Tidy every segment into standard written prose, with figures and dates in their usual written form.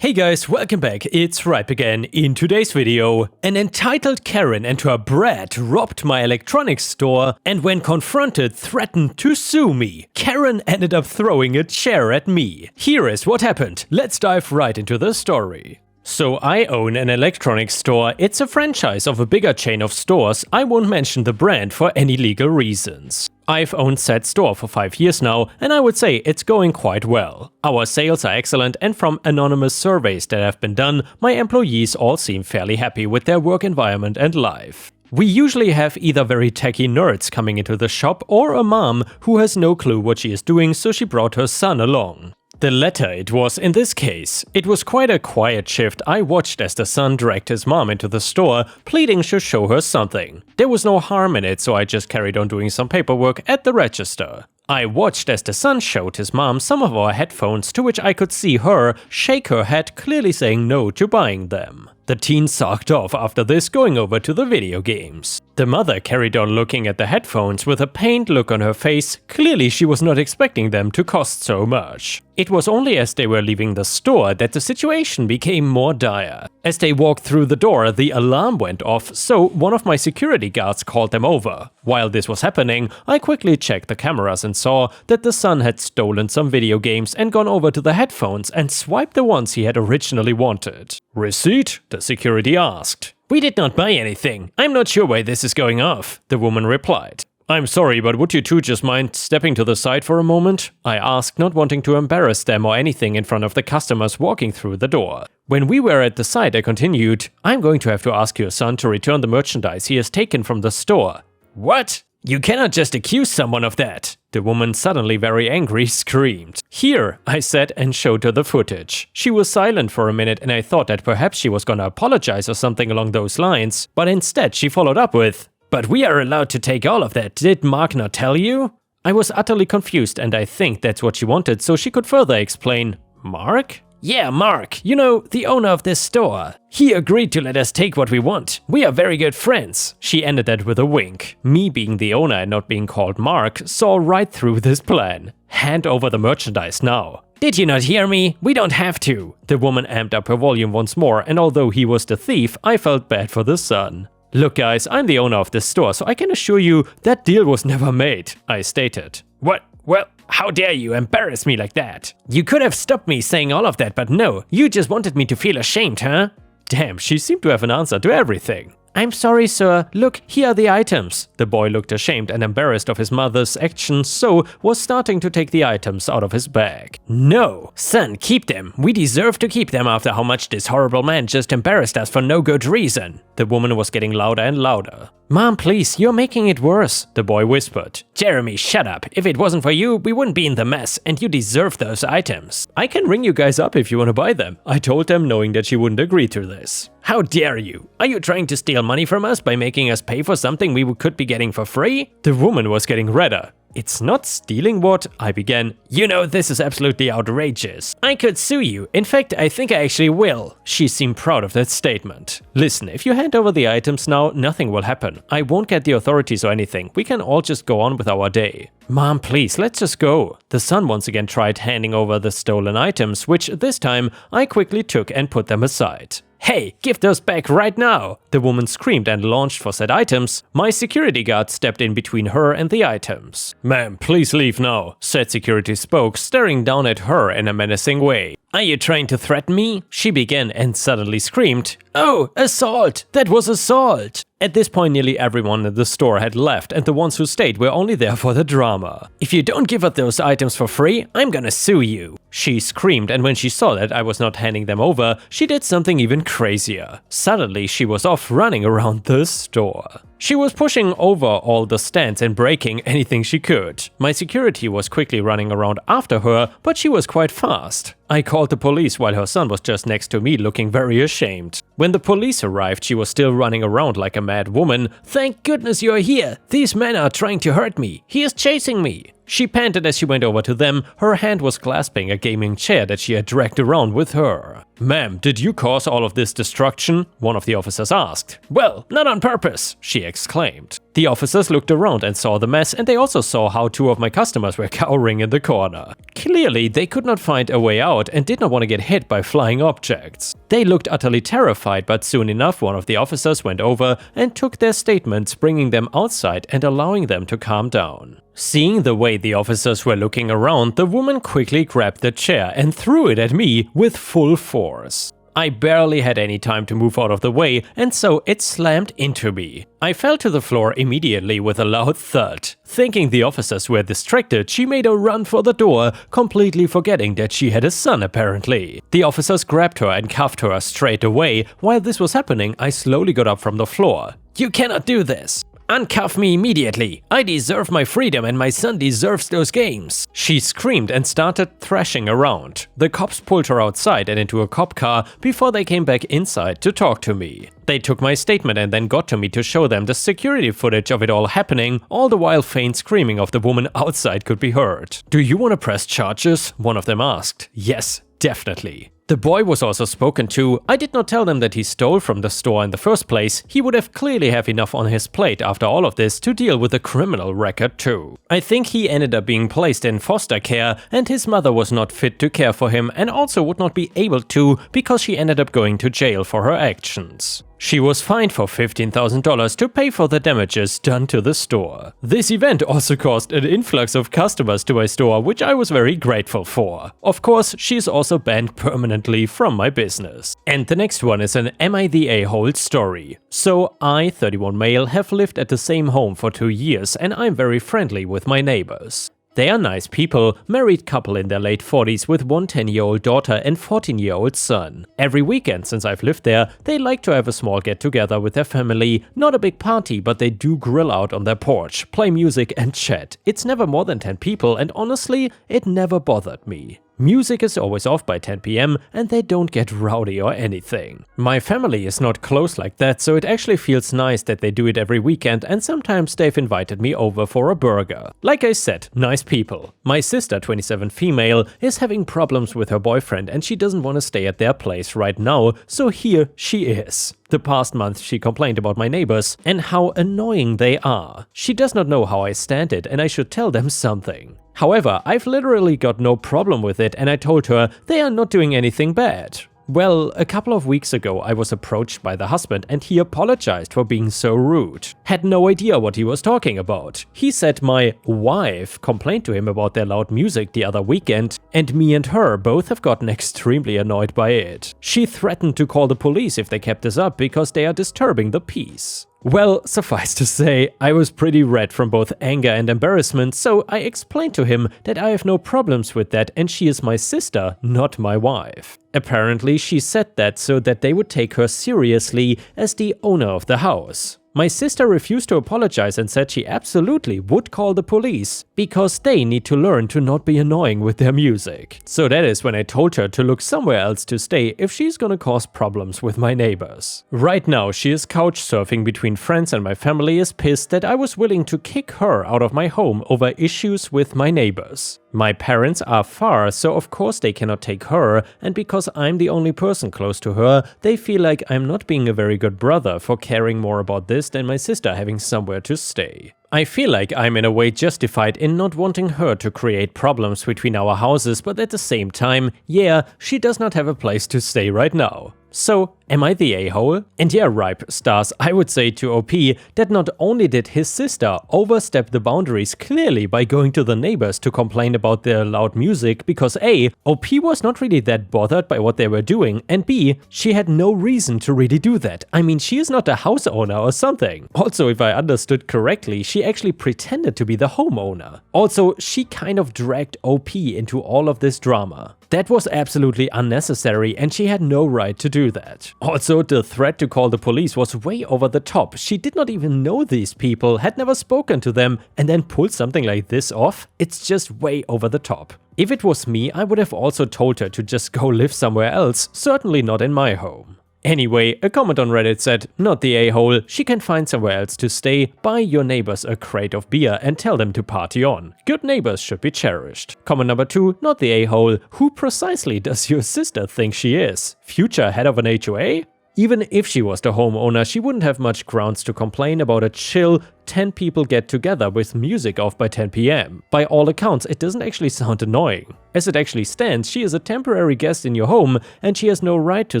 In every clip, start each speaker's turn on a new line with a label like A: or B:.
A: Hey guys, welcome back, it's Ripe again. In today's video, an entitled Karen and her brat robbed my electronics store and when confronted threatened to sue me. Karen ended up throwing a chair at me. Here is what happened, let's dive right into the story. So I own an electronics store. It's a franchise of a bigger chain of stores. I won't mention the brand for any legal reasons. I've owned said store for 5 years now, and I would say it's going quite well. Our sales are excellent, and from anonymous surveys that have been done, my employees all seem fairly happy with their work environment and life. We usually have either very techie nerds coming into the shop or a mom who has no clue what she is doing, so she brought her son along. The latter it was in this case. It was quite a quiet shift. I watched as the son dragged his mom into the store, pleading to show her something. There was no harm in it, so I just carried on doing some paperwork at the register. I watched as the son showed his mom some of our headphones, to which I could see her shake her head, clearly saying no to buying them. The teen sulked off after this, going over to the video games. The mother carried on looking at the headphones with a pained look on her face. Clearly she was not expecting them to cost so much. It was only as they were leaving the store that the situation became more dire. As they walked through the door, the alarm went off, so one of my security guards called them over. While this was happening, I quickly checked the cameras and saw that the son had stolen some video games and gone over to the headphones and swiped the ones he had originally wanted. "Receipt?" the security asked. "We did not buy anything. I'm not sure why this is going off," the woman replied. "I'm sorry, but would you two just mind stepping to the side for a moment?" I asked, not wanting to embarrass them or anything in front of the customers walking through the door. When we were at the side, I continued, "I'm going to have to ask your son to return the merchandise he has taken from the store." "What? You cannot just accuse someone of that!" The woman, suddenly very angry, screamed. "Here," I said and showed her the footage. She was silent for a minute and I thought that perhaps she was gonna apologize or something along those lines, but instead she followed up with, "But we are allowed to take all of that, did Mark not tell you?" I was utterly confused and I think that's what she wanted, so she could further explain. "Mark?" "Yeah, Mark, you know, the owner of this store. He agreed to let us take what we want. We are very good friends." She ended that with a wink. Me being the owner and not being called Mark saw right through this plan. "Hand over the merchandise now." "Did you not hear me? We don't have to." The woman amped up her volume once more, and although he was the thief, I felt bad for the son. "Look guys, I'm the owner of this store, so I can assure you that deal was never made," I stated. "What? Well, how dare you embarrass me like that? You could have stopped me saying all of that, but no, you just wanted me to feel ashamed, huh?" Damn, she seemed to have an answer to everything. "I'm sorry, sir. Look, here are the items." The boy looked ashamed and embarrassed of his mother's actions, so was starting to take the items out of his bag. "No, son, keep them. We deserve to keep them after how much this horrible man just embarrassed us for no good reason." The woman was getting louder and louder. "Mom, please, you're making it worse," the boy whispered. "Jeremy, shut up. If it wasn't for you, we wouldn't be in the mess, and you deserve those items." "I can ring you guys up if you want to buy them," I told them, knowing that she wouldn't agree to this. "How dare you? Are you trying to steal money from us by making us pay for something we could be getting for free?" The woman was getting redder. "It's not stealing what?" I began. "You know, this is absolutely outrageous. I could sue you. In fact, I think I actually will." She seemed proud of that statement. "Listen, if you hand over the items now, nothing will happen. I won't get the authorities or anything. We can all just go on with our day." "Mom, please, let's just go." The son once again tried handing over the stolen items, which this time I quickly took and put them aside. "Hey, give those back right now!" The woman screamed and launched for said items. My security guard stepped in between her and the items. "Ma'am, please leave now," said security spoke, staring down at her in a menacing way. "Are you trying to threaten me?" She began and suddenly screamed, "Oh, assault! That was assault!" At this point, nearly everyone in the store had left, and the ones who stayed were only there for the drama. "If you don't give up those items for free, I'm gonna sue you!" She screamed, and when she saw that I was not handing them over, she did something even crazier. Suddenly, she was off running around the store. She was pushing over all the stands and breaking anything she could. My security was quickly running around after her, but she was quite fast. I called the police while her son was just next to me looking very ashamed. When the police arrived, she was still running around like a mad woman. "Thank goodness you're here! These men are trying to hurt me! He is chasing me!" She panted as she went over to them. Her hand was clasping a gaming chair that she had dragged around with her. "Ma'am, did you cause all of this destruction?" one of the officers asked. "Well, not on purpose," she exclaimed. The officers looked around and saw the mess, and they also saw how two of my customers were cowering in the corner. Clearly, they could not find a way out and did not want to get hit by flying objects. They looked utterly terrified, but soon enough one of the officers went over and took their statements, bringing them outside and allowing them to calm down. Seeing the way the officers were looking around, the woman quickly grabbed the chair and threw it at me with full force. I barely had any time to move out of the way, and so it slammed into me. I fell to the floor immediately with a loud thud. Thinking the officers were distracted, she made a run for the door, completely forgetting that she had a son apparently. The officers grabbed her and cuffed her straight away. While this was happening, I slowly got up from the floor. "You cannot do this! Uncuff me immediately! I deserve my freedom and my son deserves those games!" She screamed and started thrashing around. The cops pulled her outside and into a cop car before they came back inside to talk to me. They took my statement and then got to me to show them the security footage of it all happening, all the while faint screaming of the woman outside could be heard. "Do you want to press charges?" one of them asked. "Yes, definitely." The boy was also spoken to. I did not tell them that he stole from the store in the first place. He would have clearly have enough on his plate after all of this to deal with a criminal record too. I think he ended up being placed in foster care, and his mother was not fit to care for him and also would not be able to because she ended up going to jail for her actions. She was fined for $15,000 to pay for the damages done to the store. This event also caused an influx of customers to my store, which I was very grateful for. Of course, she is also banned permanently from my business. And the next one is an Am I the A-hole story. So I, 31 male, have lived at the same home for 2 years and I'm very friendly with my neighbors. They are nice people, married couple in their late 40s with one 10-year-old daughter and 14-year-old son. Every weekend since I've lived there, they like to have a small get-together with their family. Not a big party, but they do grill out on their porch, play music and chat. It's never more than 10 people and honestly, it never bothered me. Music is always off by 10 PM and they don't get rowdy or anything. My family is not close like that, so it actually feels nice that they do it every weekend, and sometimes they've invited me over for a burger. Like I said, nice people. My sister, 27 female, is having problems with her boyfriend and she doesn't want to stay at their place right now, so here she is. The past month she complained about my neighbors and how annoying they are. She does not know how I stand it and I should tell them something. However, I've literally got no problem with it and I told her they are not doing anything bad. Well, a couple of weeks ago I was approached by the husband and he apologized for being so rude. Had no idea what he was talking about. He said my wife complained to him about their loud music the other weekend and me and her both have gotten extremely annoyed by it. She threatened to call the police if they kept this up because they are disturbing the peace. Well, suffice to say, I was pretty red from both anger and embarrassment, so I explained to him that I have no problems with that and she is my sister, not my wife. Apparently, she said that so that they would take her seriously as the owner of the house. My sister refused to apologize and said she absolutely would call the police because they need to learn to not be annoying with their music. So that is when I told her to look somewhere else to stay if she's gonna cause problems with my neighbors. Right now she is couch surfing between friends and my family is pissed that I was willing to kick her out of my home over issues with my neighbors. My parents are far, so of course they cannot take her, and because I'm the only person close to her, they feel like I'm not being a very good brother for caring more about this than my sister having somewhere to stay. I feel like I'm in a way justified in not wanting her to create problems between our houses, but at the same time, yeah, she does not have a place to stay right now. So, am I the a-hole? And yeah, Ripe Stars, I would say to OP that not only did his sister overstep the boundaries clearly by going to the neighbors to complain about their loud music because A, OP was not really that bothered by what they were doing, and B, she had no reason to really do that. I mean, she is not a house owner or something. Also, if I understood correctly, she actually pretended to be the homeowner. Also, she kind of dragged OP into all of this drama. That was absolutely unnecessary and she had no right to do that. Also, the threat to call the police was way over the top. She did not even know these people, had never spoken to them, and then pulled something like this off? It's just way over the top. If it was me, I would have also told her to just go live somewhere else, certainly not in my home. Anyway, a comment on Reddit said, "Not the a-hole, she can find somewhere else to stay, buy your neighbors a crate of beer and tell them to party on. Good neighbors should be cherished." Comment number 2, not the a-hole, "Who precisely does your sister think she is? Future head of an HOA?" Even if she was the homeowner, she wouldn't have much grounds to complain about a chill 10 people get together with music off by 10 PM. By all accounts, it doesn't actually sound annoying. As it actually stands, she is a temporary guest in your home and she has no right to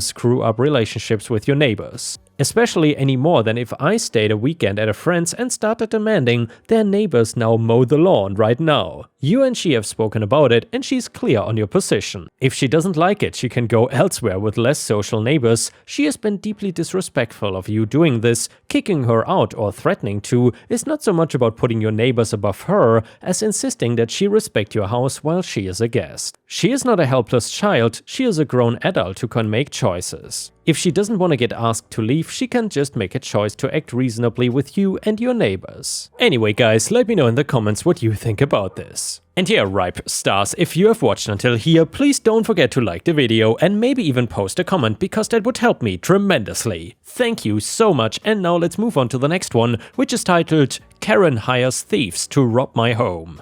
A: screw up relationships with your neighbors. Especially any more than if I stayed a weekend at a friend's and started demanding their neighbors now mow the lawn right now. You and she have spoken about it and she's clear on your position. If she doesn't like it, she can go elsewhere with less social neighbors. She has been deeply disrespectful of you doing this. Kicking her out or threatening to is not so much about putting your neighbors above her as insisting that she respect your house while she is a guest. She is not a helpless child, she is a grown adult who can make choices. If she doesn't want to get asked to leave, she can just make a choice to act reasonably with you and your neighbors. Anyway guys, let me know in the comments what you think about this. And yeah, Ripe Stars, if you have watched until here, please don't forget to like the video and maybe even post a comment because that would help me tremendously. Thank you so much, and now let's move on to the next one, which is titled "Karen Hires Thieves to Rob My Home."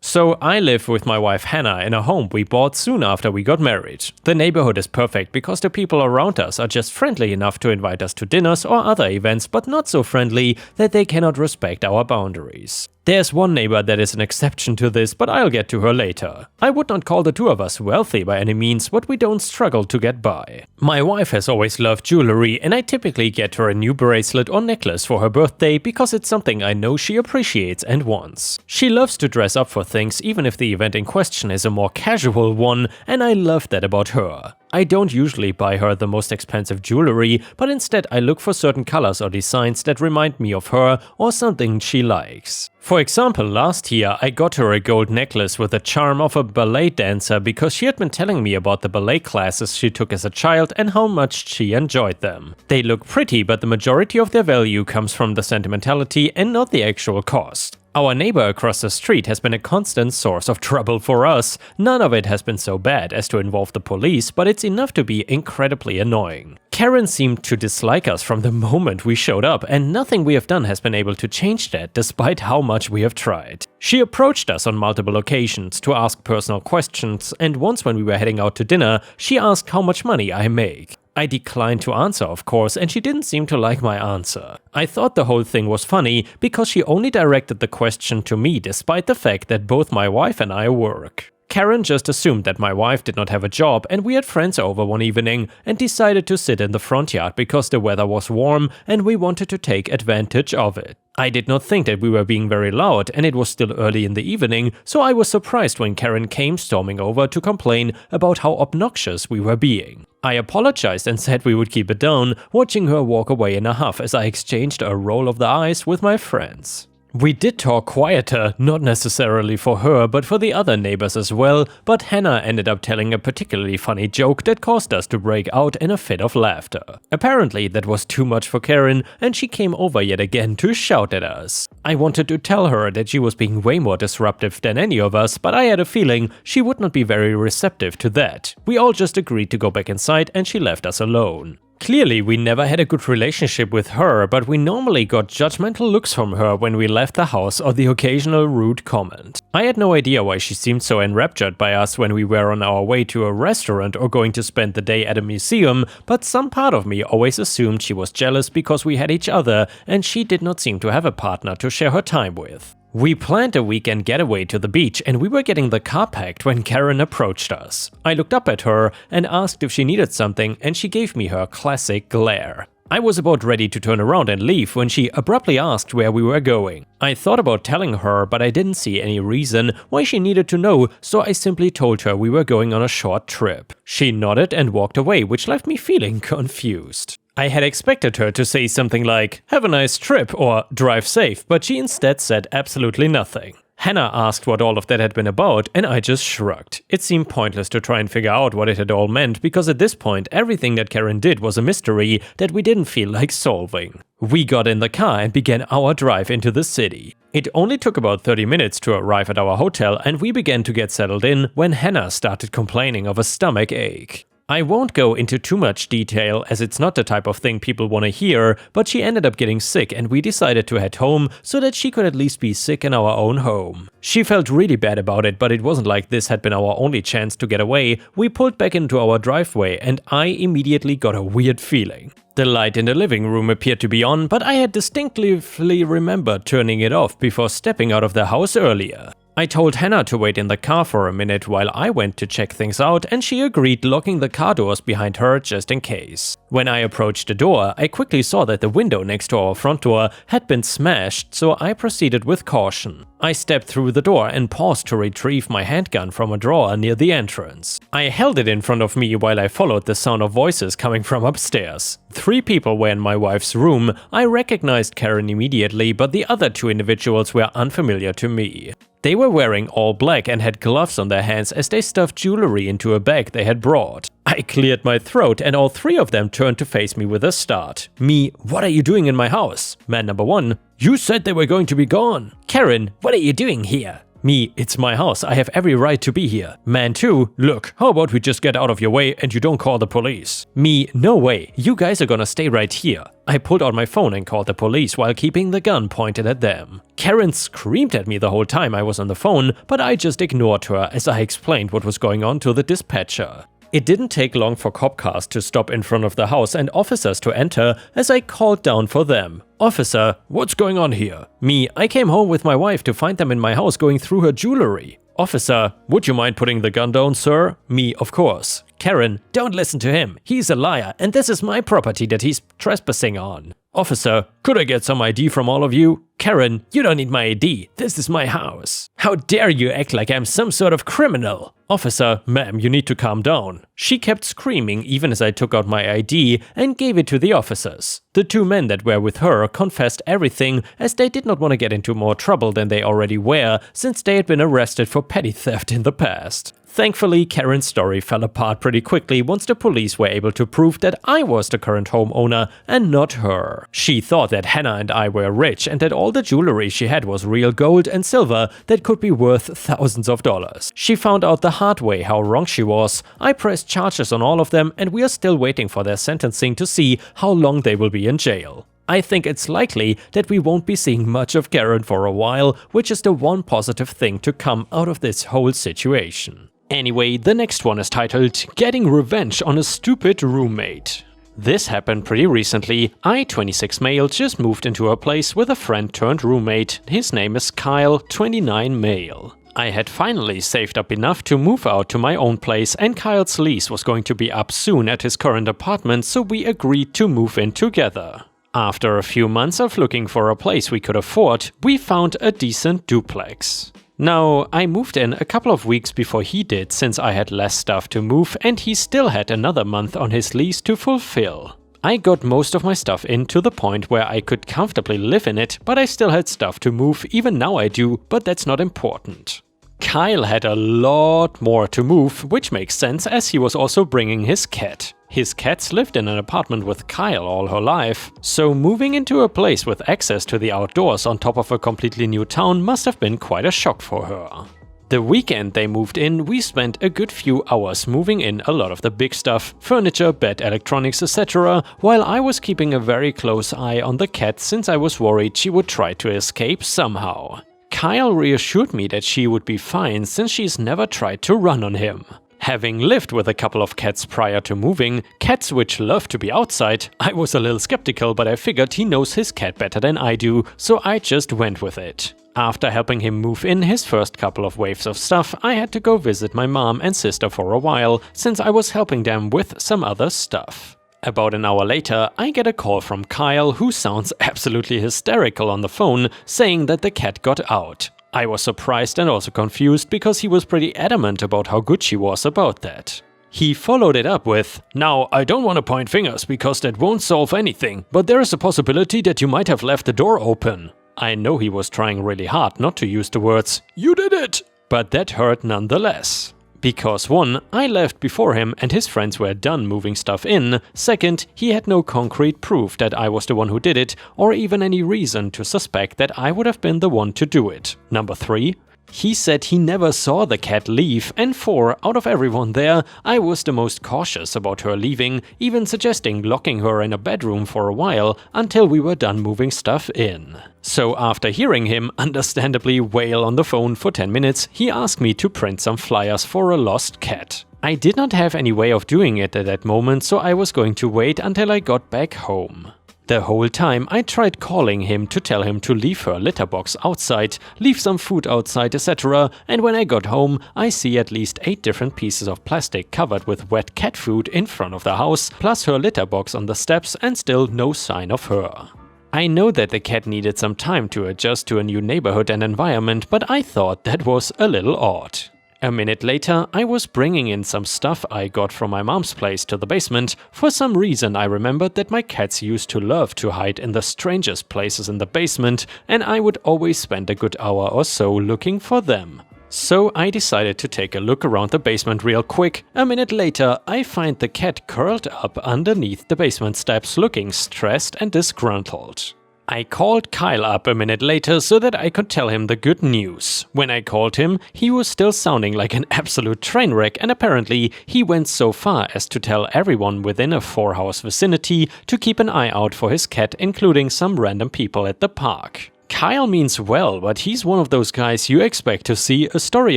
A: So I live with my wife Hannah in a home we bought soon after we got married. The neighborhood is perfect because the people around us are just friendly enough to invite us to dinners or other events, but not so friendly that they cannot respect our boundaries. There's one neighbor that is an exception to this, but I'll get to her later. I would not call the two of us wealthy by any means, but we don't struggle to get by. My wife has always loved jewelry, and I typically get her a new bracelet or necklace for her birthday because it's something I know she appreciates and wants. She loves to dress up for things, even if the event in question is a more casual one, and I love that about her. I don't usually buy her the most expensive jewelry, but instead I look for certain colors or designs that remind me of her or something she likes. For example, last year I got her a gold necklace with the charm of a ballet dancer because she had been telling me about the ballet classes she took as a child and how much she enjoyed them. They look pretty, but the majority of their value comes from the sentimentality and not the actual cost. Our neighbor across the street has been a constant source of trouble for us. None of it has been so bad as to involve the police, but it's enough to be incredibly annoying. Karen seemed to dislike us from the moment we showed up, and nothing we have done has been able to change that despite how much we have tried. She approached us on multiple occasions to ask personal questions, and once when we were heading out to dinner, she asked how much money I make. I declined to answer, of course, and she didn't seem to like my answer. I thought the whole thing was funny because she only directed the question to me despite the fact that both my wife and I work. Karen just assumed that my wife did not have a job and we had friends over one evening and decided to sit in the front yard because the weather was warm and we wanted to take advantage of it. I did not think that we were being very loud and it was still early in the evening, so I was surprised when Karen came storming over to complain about how obnoxious we were being. I apologized and said we would keep it down, watching her walk away in a huff as I exchanged a roll of the eyes with my friends. We did talk quieter, not necessarily for her, but for the other neighbors as well, but Hannah ended up telling a particularly funny joke that caused us to break out in a fit of laughter. Apparently that was too much for Karen, and she came over yet again to shout at us. I wanted to tell her that she was being way more disruptive than any of us, but I had a feeling she would not be very receptive to that. We all just agreed to go back inside and she left us alone. Clearly, we never had a good relationship with her, but we normally got judgmental looks from her when we left the house or the occasional rude comment. I had no idea why she seemed so enraptured by us when we were on our way to a restaurant or going to spend the day at a museum, but some part of me always assumed she was jealous because we had each other and she did not seem to have a partner to share her time with. We planned a weekend getaway to the beach and we were getting the car packed when Karen approached us. I looked up at her and asked if she needed something and she gave me her classic glare. I was about ready to turn around and leave when she abruptly asked where we were going. I thought about telling her, but I didn't see any reason why she needed to know, so I simply told her we were going on a short trip. She nodded and walked away, which left me feeling confused. I had expected her to say something like, "Have a nice trip" or "Drive safe," but she instead said absolutely nothing. Hannah asked what all of that had been about, and I just shrugged. It seemed pointless to try and figure out what it had all meant, because at this point everything that Karen did was a mystery that we didn't feel like solving. We got in the car and began our drive into the city. It only took about 30 minutes to arrive at our hotel, and we began to get settled in when Hannah started complaining of a stomach ache. I won't go into too much detail as it's not the type of thing people want to hear, but she ended up getting sick and we decided to head home so that she could at least be sick in our own home. She felt really bad about it, but it wasn't like this had been our only chance to get away. We pulled back into our driveway and I immediately got a weird feeling. The light in the living room appeared to be on, but I had distinctly remembered turning it off before stepping out of the house earlier. I told Hannah to wait in the car for a minute while I went to check things out and she agreed, locking the car doors behind her just in case. When I approached the door, I quickly saw that the window next to our front door had been smashed, so I proceeded with caution. I stepped through the door and paused to retrieve my handgun from a drawer near the entrance. I held it in front of me while I followed the sound of voices coming from upstairs. 3 people were in my wife's room. I recognized Karen immediately, but the other 2 individuals were unfamiliar to me. They were wearing all black and had gloves on their hands as they stuffed jewelry into a bag they had brought. I cleared my throat and all 3 of them turned to face me with a start. Me, what are you doing in my house? Man number 1, you said they were going to be gone. Karen, what are you doing here? Me, it's my house, I have every right to be here. Man 2, look, how about we just get out of your way and you don't call the police? Me, no way, you guys are gonna stay right here. I pulled out my phone and called the police while keeping the gun pointed at them. Karen screamed at me the whole time I was on the phone, but I just ignored her as I explained what was going on to the dispatcher. It didn't take long for cop cars to stop in front of the house and officers to enter as I called down for them. Officer, what's going on here? Me, I came home with my wife to find them in my house going through her jewelry. Officer, would you mind putting the gun down, sir? Me, of course. Karen, don't listen to him. He's a liar and this is my property that he's trespassing on. Officer, could I get some ID from all of you? Karen, you don't need my ID. This is my house. How dare you act like I'm some sort of criminal? Officer, ma'am, you need to calm down. She kept screaming even as I took out my ID and gave it to the officers. The 2 men that were with her confessed everything as they did not want to get into more trouble than they already were since they had been arrested for petty theft in the past. Thankfully, Karen's story fell apart pretty quickly once the police were able to prove that I was the current homeowner and not her. She thought that Hannah and I were rich and that all the jewelry she had was real gold and silver that could be worth thousands of dollars. She found out the hard way how wrong she was. I pressed charges on all of them and we are still waiting for their sentencing to see how long they will be in jail. I think it's likely that we won't be seeing much of Karen for a while, which is the one positive thing to come out of this whole situation. Anyway, the next one is titled Getting Revenge on a Stupid Roommate. This happened pretty recently. I, 26 male, just moved into a place with a friend turned roommate. His name is Kyle, 29 male. I had finally saved up enough to move out to my own place and Kyle's lease was going to be up soon at his current apartment, so we agreed to move in together. After a few months of looking for a place we could afford, we found a decent duplex. Now, I moved in a couple of weeks before he did since I had less stuff to move and he still had another month on his lease to fulfill. I got most of my stuff in to the point where I could comfortably live in it, but I still had stuff to move. Even now I do, but that's not important. Kyle had a lot more to move, which makes sense as he was also bringing his cat. His cats lived in an apartment with Kyle all her life, so moving into a place with access to the outdoors on top of a completely new town must have been quite a shock for her. The weekend they moved in, we spent a good few hours moving in a lot of the big stuff, furniture, bed, electronics, etc., while I was keeping a very close eye on the cat since I was worried she would try to escape somehow. Kyle reassured me that she would be fine since she's never tried to run on him. Having lived with a couple of cats prior to moving, cats which love to be outside, I was a little skeptical, but I figured he knows his cat better than I do, so I just went with it. After helping him move in his first couple of waves of stuff, I had to go visit my mom and sister for a while, since I was helping them with some other stuff. About an hour later, I get a call from Kyle, who sounds absolutely hysterical on the phone, saying that the cat got out. I was surprised and also confused because he was pretty adamant about how good she was about that. He followed it up with, "Now, I don't want to point fingers because that won't solve anything, but there is a possibility that you might have left the door open." I know he was trying really hard not to use the words, "You did it!" but that hurt nonetheless. Because 1, I left before him and his friends were done moving stuff in. 2nd, he had no concrete proof that I was the one who did it, or even any reason to suspect that I would have been the one to do it. Number 3, He said he never saw the cat leave, and out of everyone there, I was the most cautious about her leaving, even suggesting locking her in a bedroom for a while until we were done moving stuff in. So after hearing him understandably wail on the phone for 10 minutes, he asked me to print some flyers for a lost cat. I did not have any way of doing it at that moment, so I was going to wait until I got back home. The whole time I tried calling him to tell him to leave her litter box outside, leave some food outside, etc. And when I got home, I see at least 8 different pieces of plastic covered with wet cat food in front of the house, plus her litter box on the steps, and still no sign of her. I know that the cat needed some time to adjust to a new neighborhood and environment, but I thought that was a little odd. A minute later, I was bringing in some stuff I got from my mom's place to the basement. For some reason I remembered that my cats used to love to hide in the strangest places in the basement, and I would always spend a good hour or so looking for them. So I decided to take a look around the basement real quick. A minute later, I find the cat curled up underneath the basement steps looking stressed and disgruntled. I called Kyle up a minute later so that I could tell him the good news. When I called him, he was still sounding like an absolute train wreck, and apparently he went so far as to tell everyone within a 4-house vicinity to keep an eye out for his cat, including some random people at the park. Kyle means well, but he's one of those guys you expect to see a story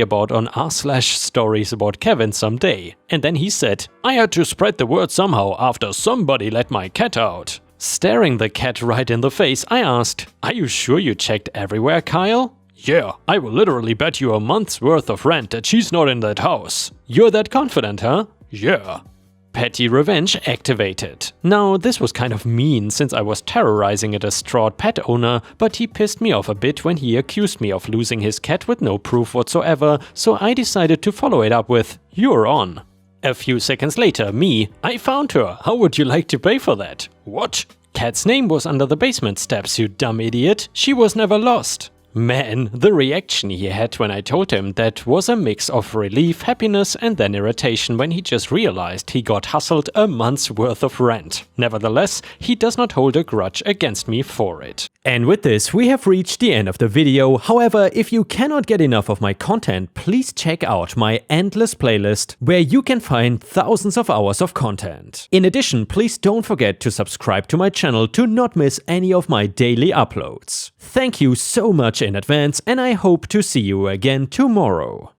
A: about on r/stories about Kevin someday. And then he said, "I had to spread the word somehow after somebody let my cat out." Staring the cat right in the face, I asked, "Are you sure you checked everywhere, Kyle?" "Yeah, I will literally bet you a month's worth of rent that she's not in that house." "You're that confident, huh?" "Yeah." Petty revenge activated. Now, this was kind of mean since I was terrorizing a distraught pet owner, but he pissed me off a bit when he accused me of losing his cat with no proof whatsoever, so I decided to follow it up with, "You're on." A few seconds later, "I found her. How would you like to pay for that?" "What?" "Cat's name was under the basement steps, you dumb idiot. She was never lost." Man, the reaction he had when I told him that was a mix of relief, happiness, and then irritation when he just realized he got hustled a month's worth of rent. Nevertheless, he does not hold a grudge against me for it. And with this, we have reached the end of the video. However, if you cannot get enough of my content, please check out my endless playlist, where you can find thousands of hours of content. In addition, please don't forget to subscribe to my channel to not miss any of my daily uploads. Thank you so much in advance, and I hope to see you again tomorrow.